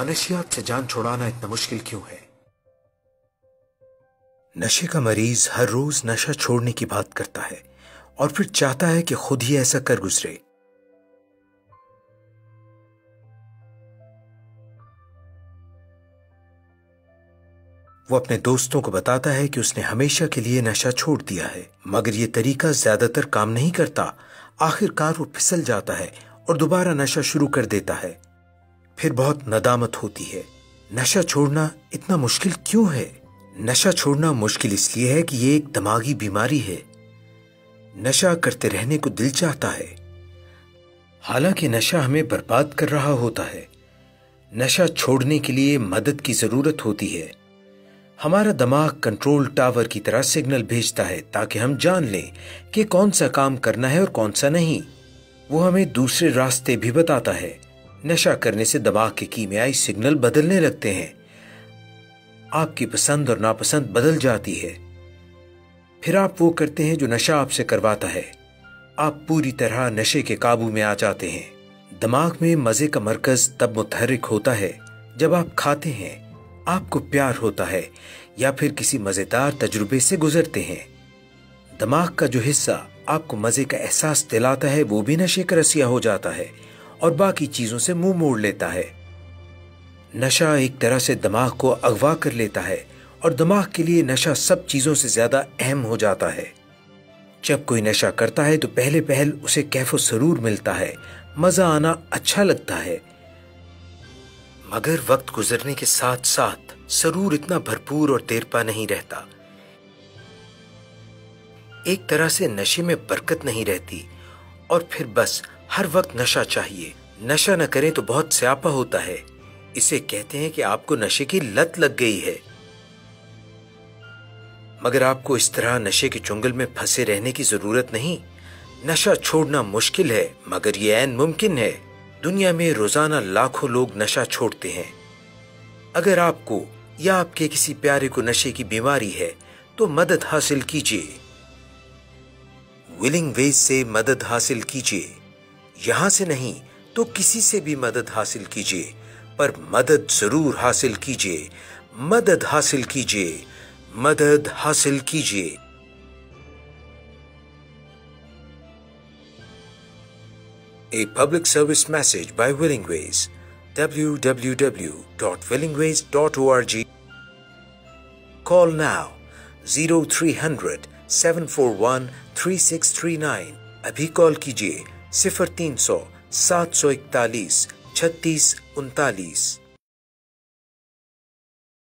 मनशियात से जान छुड़ाना इतना मुश्किल क्यों है? नशे का मरीज हर रोज नशा छोड़ने की बात करता है और फिर चाहता है कि खुद ही ऐसा कर गुजरे। वो अपने दोस्तों को बताता है कि उसने हमेशा के लिए नशा छोड़ दिया है, मगर ये तरीका ज्यादातर काम नहीं करता। आखिरकार वो फिसल जाता है और दोबारा नशा शुरू कर देता है। फिर बहुत नदामत होती है। नशा छोड़ना इतना मुश्किल क्यों है? नशा छोड़ना मुश्किल इसलिए है कि ये एक दिमागी बीमारी है। नशा करते रहने को दिल चाहता है, हालांकि नशा हमें बर्बाद कर रहा होता है। नशा छोड़ने के लिए मदद की जरूरत होती है। हमारा दिमाग कंट्रोल टावर की तरह सिग्नल भेजता है ताकि हम जान लें कि कौन सा काम करना है और कौन सा नहीं। वो हमें दूसरे रास्ते भी बताता है। नशा करने से दिमाग के कीमियाई सिग्नल बदलने लगते हैं। आपकी पसंद और नापसंद बदल जाती है। फिर आप वो करते हैं जो नशा आपसे करवाता है। आप पूरी तरह नशे के काबू में आ जाते हैं। दिमाग में मजे का मरकज तब मुतहर्रिक होता है जब आप खाते हैं, आपको प्यार होता है या फिर किसी मजेदार तजुर्बे से गुजरते हैं। दिमाग का जो हिस्सा आपको मजे का एहसास दिलाता है वो भी नशे का रसिया हो जाता है और बाकी चीजों से मुंह मोड़ लेता है। नशा एक तरह से दिमाग को अगवा कर लेता है और दिमाग के लिए नशा सब चीजों से ज्यादा अहम हो जाता है। जब कोई नशा करता है तो पहले पहल उसे कैफो सरूर मिलता है, मजा आना अच्छा लगता है, मगर वक्त गुजरने के साथ साथ सरूर इतना भरपूर और देरपा नहीं रहता। एक तरह से नशे में बरकत नहीं रहती और फिर बस हर वक्त नशा चाहिए। नशा न करें तो बहुत स्यापा होता है। इसे कहते हैं कि आपको नशे की लत लग गई है। मगर आपको इस तरह नशे के चुंगल में फंसे रहने की जरूरत नहीं। नशा छोड़ना मुश्किल है मगर ये ऐन मुमकिन है। दुनिया में रोजाना लाखों लोग नशा छोड़ते हैं। अगर आपको या आपके किसी प्यारे को नशे की बीमारी है तो मदद हासिल कीजिए। विलिंग वेज से मदद हासिल कीजिए। यहां से नहीं तो किसी से भी मदद हासिल कीजिए, पर मदद जरूर हासिल कीजिए। मदद हासिल कीजिए। मदद हासिल कीजिए। A public service message by Willingways. www.willingways.org. Call now 0300 741 3639. अभी कॉल कीजिए 0300 741 3639।